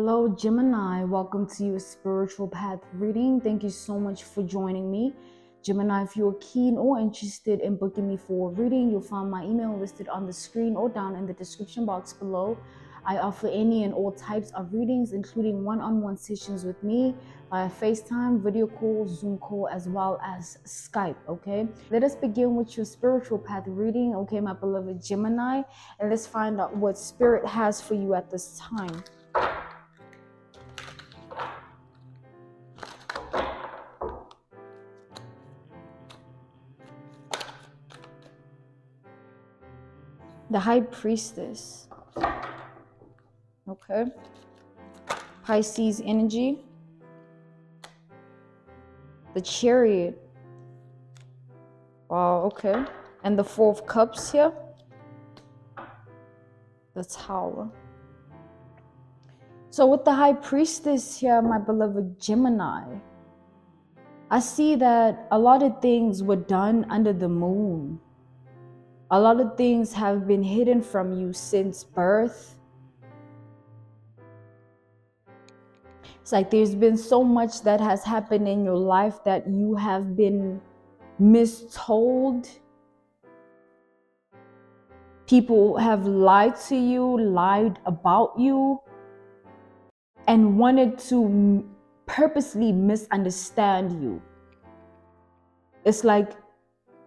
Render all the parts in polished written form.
Hello, Gemini. Welcome to your spiritual path reading. Thank you so much for joining me. Gemini, if you're keen or interested in booking me for a reading, you'll find my email listed on the screen or down in the description box below. I offer any and all types of readings, including one-on-one sessions with me via FaceTime, video call, Zoom call, as well as Skype, okay? Let us begin with your spiritual path reading, okay, my beloved Gemini, and let's find out what Spirit has for you at this time. The High Priestess, okay, Pisces energy, the Chariot, wow, okay, and the Four of Cups here, the Tower. So with the High Priestess here, my beloved Gemini, I see that a lot of things were done under the moon. A lot of things have been hidden from you since birth. It's like there's been so much that has happened in your life that you have been mistold. People have lied to you, lied about you, and wanted to purposely misunderstand you. It's like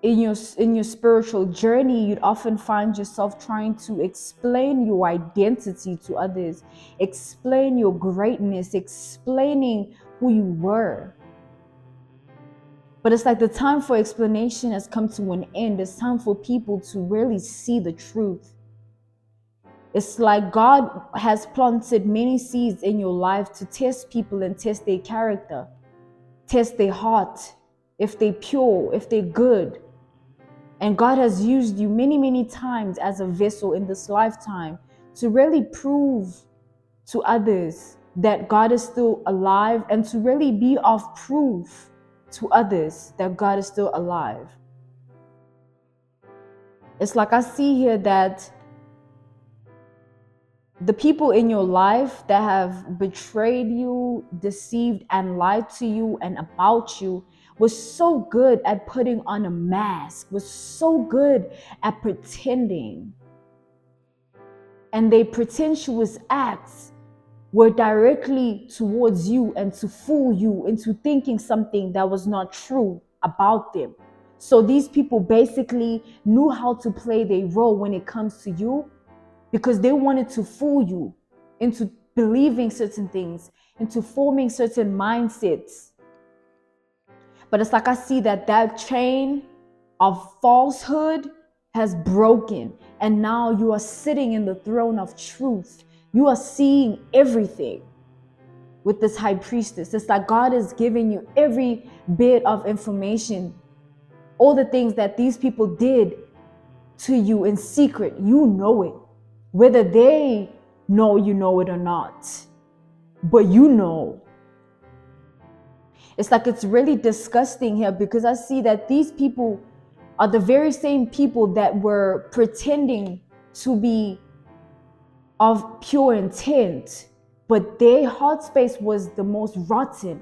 in your spiritual journey, you'd often find yourself trying to explain your identity to others, explain your greatness, explaining who you were. But it's like the time for explanation has come to an end. It's time for people to really see the truth. It's like God has planted many seeds in your life to test people and test their character, test their heart, if they're pure, if they're good. And God has used you many, many times as a vessel in this lifetime to really prove to others that God is still alive, and to really be of proof to others that God is still alive. It's like I see here that the people in your life that have betrayed you, deceived and lied to you and about you was so good at putting on a mask, was so good at pretending. And their pretentious acts were directly towards you and to fool you into thinking something that was not true about them. So these people basically knew how to play their role when it comes to you, because they wanted to fool you into believing certain things, into forming certain mindsets. But it's like I see that chain of falsehood has broken, and now you are sitting in the throne of truth. You are seeing everything with this High Priestess. It's like God is giving you every bit of information, all the things that these people did to you in secret. You know it. Whether they know you know it or not, but you know. It's like it's really disgusting here, because I see that these people are the very same people that were pretending to be of pure intent, but their heart space was the most rotten.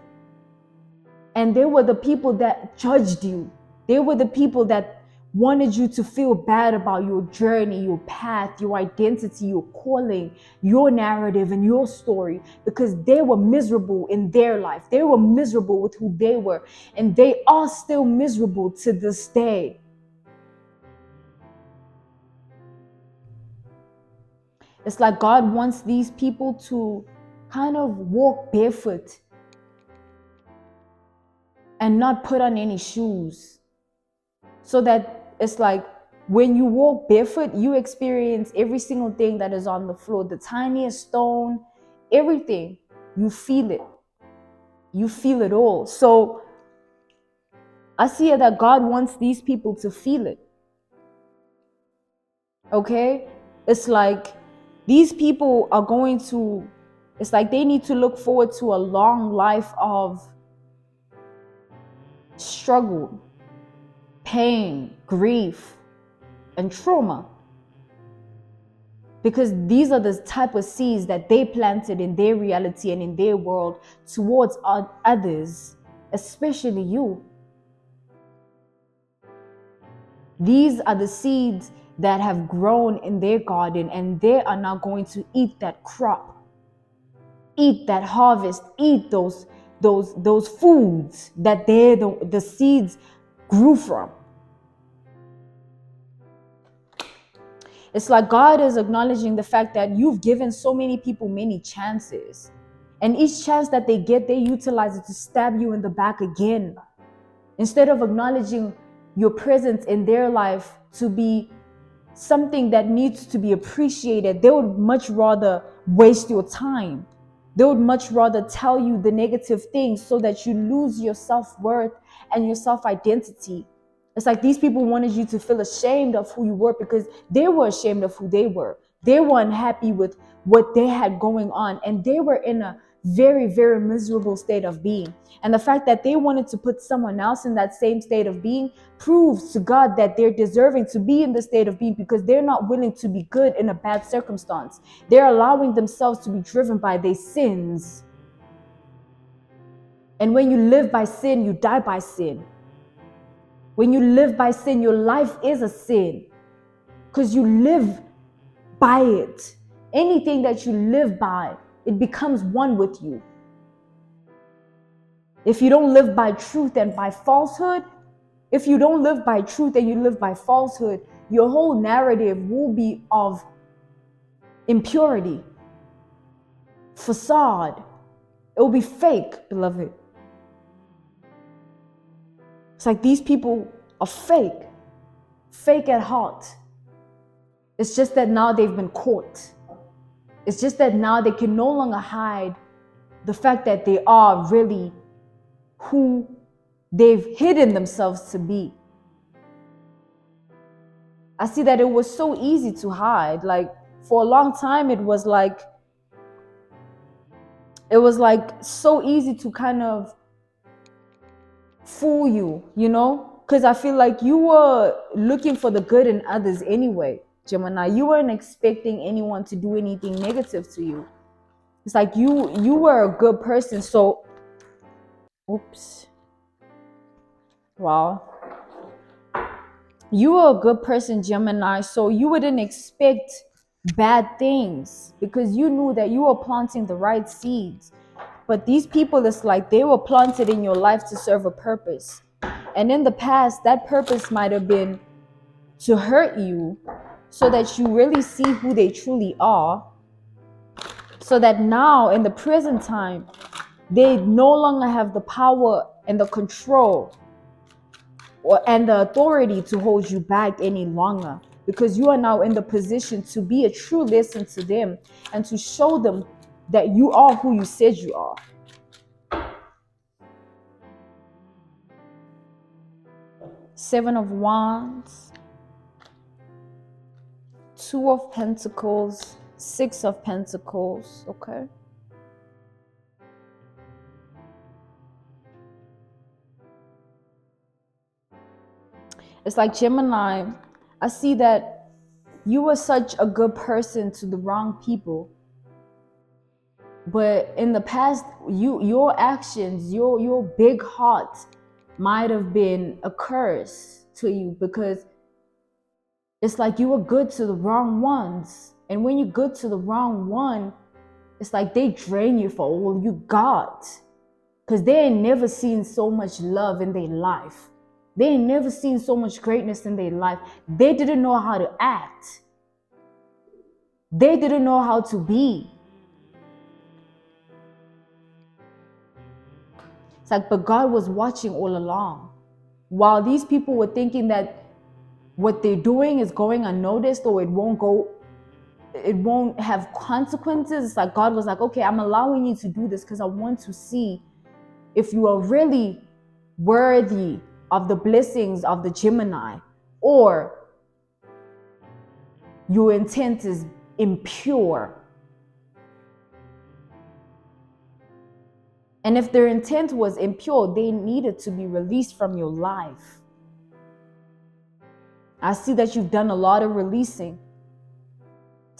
And they were the people that judged you. They were the people that wanted you to feel bad about your journey, your path, your identity, your calling, your narrative, and your story, because they were miserable in their life. They were miserable with who they were, and they are still miserable to this day. It's like God wants these people to kind of walk barefoot and not put on any shoes, so that it's like when you walk barefoot, you experience every single thing that is on the floor, the tiniest stone, everything. You feel it. You feel it all. So I see that God wants these people to feel it. Okay? It's like these people are going to, it's like they need to look forward to a long life of struggle, pain, grief, and trauma. Because these are the type of seeds that they planted in their reality and in their world towards others, especially you. These are the seeds that have grown in their garden, and they are now going to eat that crop, eat that harvest, eat those foods that the seeds grew from. It's like God is acknowledging the fact that you've given so many people many chances. And each chance that they get, they utilize it to stab you in the back again. Instead of acknowledging your presence in their life to be something that needs to be appreciated, they would much rather waste your time. They would much rather tell you the negative things so that you lose your self-worth and your self-identity. It's like these people wanted you to feel ashamed of who you were because they were ashamed of who they were. They weren't happy with what they had going on, and they were in a very, very miserable state of being. And the fact that they wanted to put someone else in that same state of being proves to God that they're deserving to be in the state of being, because they're not willing to be good in a bad circumstance. They're allowing themselves to be driven by their sins. And when you live by sin, you die by sin. When you live by sin, your life is a sin because you live by it. Anything that you live by, it becomes one with you. If you don't live by truth and by falsehood, if you don't live by truth and you live by falsehood, your whole narrative will be of impurity, facade. It will be fake, beloved. It's like these people are fake at heart. It's just that now they've been caught. It's just that now they can no longer hide the fact that they are really who they've hidden themselves to be. I see that it was so easy to hide. Like for a long time, it was like so easy to kind of fool you, you know? Because I feel like you were looking for the good in others anyway, Gemini. You weren't expecting anyone to do anything negative to you. It's like you were a good person. So, oops. Wow. You were a good person, Gemini. So you wouldn't expect bad things because you knew that you were planting the right seeds. But these people, it's like they were planted in your life to serve a purpose. And in the past, that purpose might have been to hurt you so that you really see who they truly are. So that now in the present time, they no longer have the power and the control and the authority to hold you back any longer. Because you are now in the position to be a true lesson to them and to show them that you are who you said you are. Seven of Wands, Two of Pentacles, Six of Pentacles, okay? It's like Gemini, I see that you were such a good person to the wrong people. But in the past, your actions, your big heart might have been a curse to you, because it's like you were good to the wrong ones. And when you're good to the wrong one, it's like they drain you for all you got. Because they ain't never seen so much love in their life. They ain't never seen so much greatness in their life. They didn't know how to act. They didn't know how to be. It's like, but God was watching all along. While these people were thinking that what they're doing is going unnoticed or it won't have consequences, it's like God was like, okay, I'm allowing you to do this because I want to see if you are really worthy of the blessings of the Gemini, or your intent is impure. And if their intent was impure, they needed to be released from your life. I see that you've done a lot of releasing.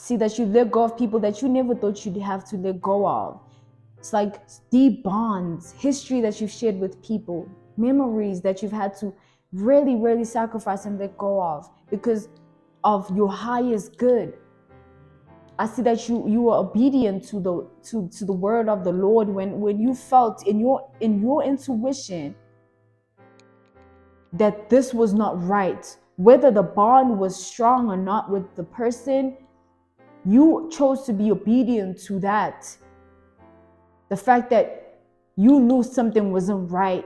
See that you let go of people that you never thought you'd have to let go of. It's like deep bonds, history that you've shared with people, memories that you've had to really, really sacrifice and let go of because of your highest good. I see that you were obedient to the word of the Lord when you felt in your intuition that this was not right. Whether the bond was strong or not with the person, you chose to be obedient to that. The fact that you knew something wasn't right.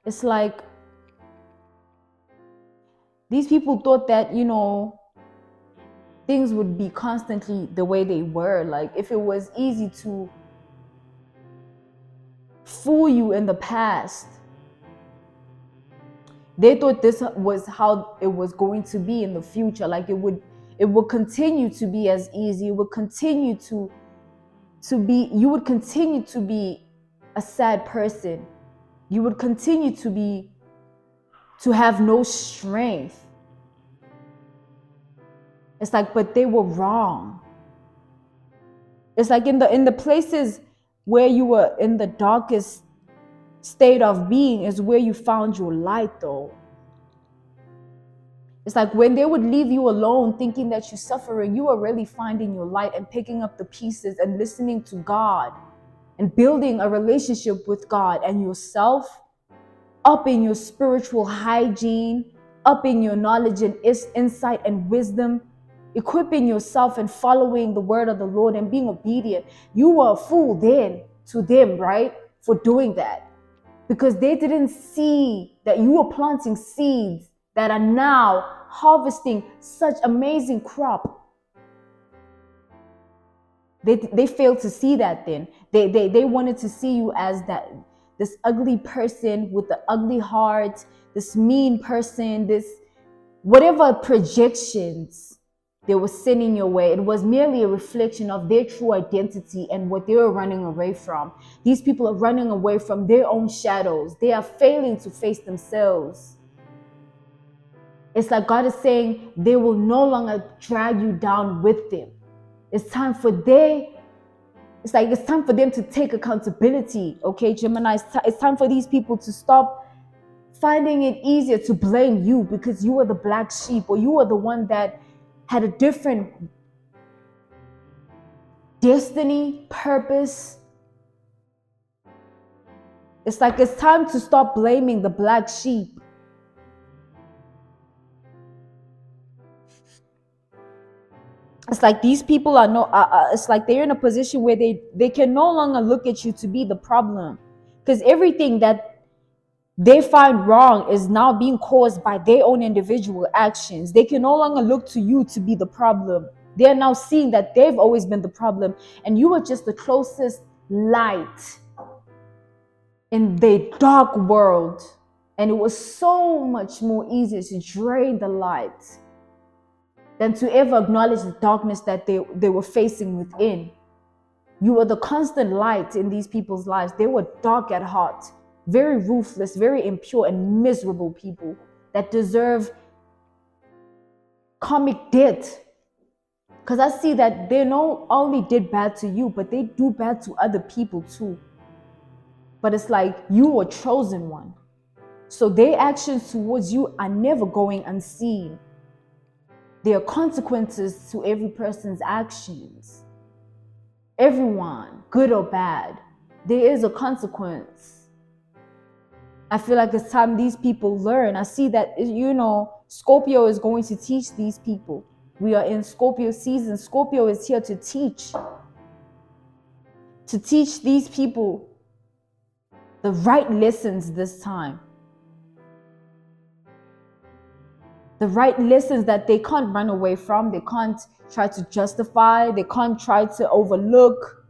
It's like these people thought that, things would be constantly the way they were. Like if it was easy to fool you in the past, they thought this was how it was going to be in the future. Like it would continue to be as easy. It would continue to be, you would continue to be a sad person. You would continue to have no strength. It's like, but they were wrong. It's like in the places where you were in the darkest state of being is where you found your light, though. It's like when they would leave you alone thinking that you're suffering, you are really finding your light and picking up the pieces and listening to God and building a relationship with God and yourself, up in your spiritual hygiene, up in your knowledge and insight and wisdom, equipping yourself and following the word of the Lord and being obedient. You were a fool then to them, right? For doing that. Because they didn't see that you were planting seeds that are now harvesting such amazing crop. They failed to see that then. They wanted to see you as this ugly person with the ugly heart, this mean person, this whatever projections they were sending your way. It was merely a reflection of their true identity and what they were running away from. These people are running away from their own shadows. They are failing to face themselves. It's like God is saying they will no longer drag you down with them. It's time for them to take accountability, okay, GEMiNi? It's time for these people to stop finding it easier to blame you because you are the black sheep or you are the one that had a different destiny, purpose. It's like it's time to stop blaming the black sheep. It's like these people it's like they're in a position where they can no longer look at you to be the problem, because everything that they find wrong is now being caused by their own individual actions. They can no longer look to you to be the problem. They are now seeing that they've always been the problem and you are just the closest light in their dark world. And it was so much more easier to drain the light than to ever acknowledge the darkness that they were facing within. You were the constant light in these people's lives. They were dark at heart, very ruthless, very impure and miserable people that deserve karmic debt. Because I see that they not only did bad to you, but they do bad to other people too. But it's like you were chosen one. So their actions towards you are never going unseen. There are consequences to every person's actions. Everyone, good or bad, there is a consequence. I feel like it's time these people learn. I see that, Scorpio is going to teach these people. We are in Scorpio season. Scorpio is here to teach these people the right lessons this time. The right lessons that they can't run away from. They can't try to justify. They can't try to overlook.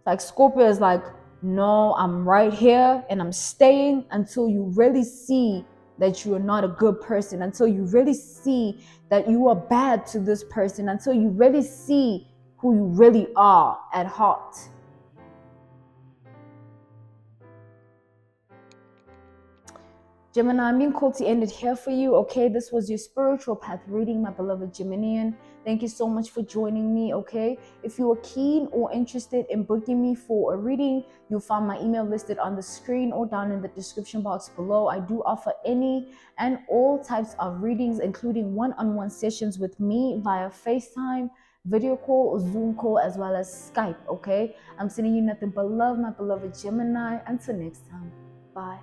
Like Scorpio is like, no, I'm right here and I'm staying until you really see that you are not a good person, until you really see that you are bad to this person, until you really see who you really are at heart. Gemini, I'm being called to end it here for you, okay? This was your spiritual path reading, my beloved Geminian. Thank you so much for joining me, okay? If you are keen or interested in booking me for a reading, you'll find my email listed on the screen or down in the description box below. I do offer any and all types of readings, including one-on-one sessions with me via FaceTime, video call, or Zoom call, as well as Skype, okay? I'm sending you nothing but love, my beloved Gemini. Until next time, bye.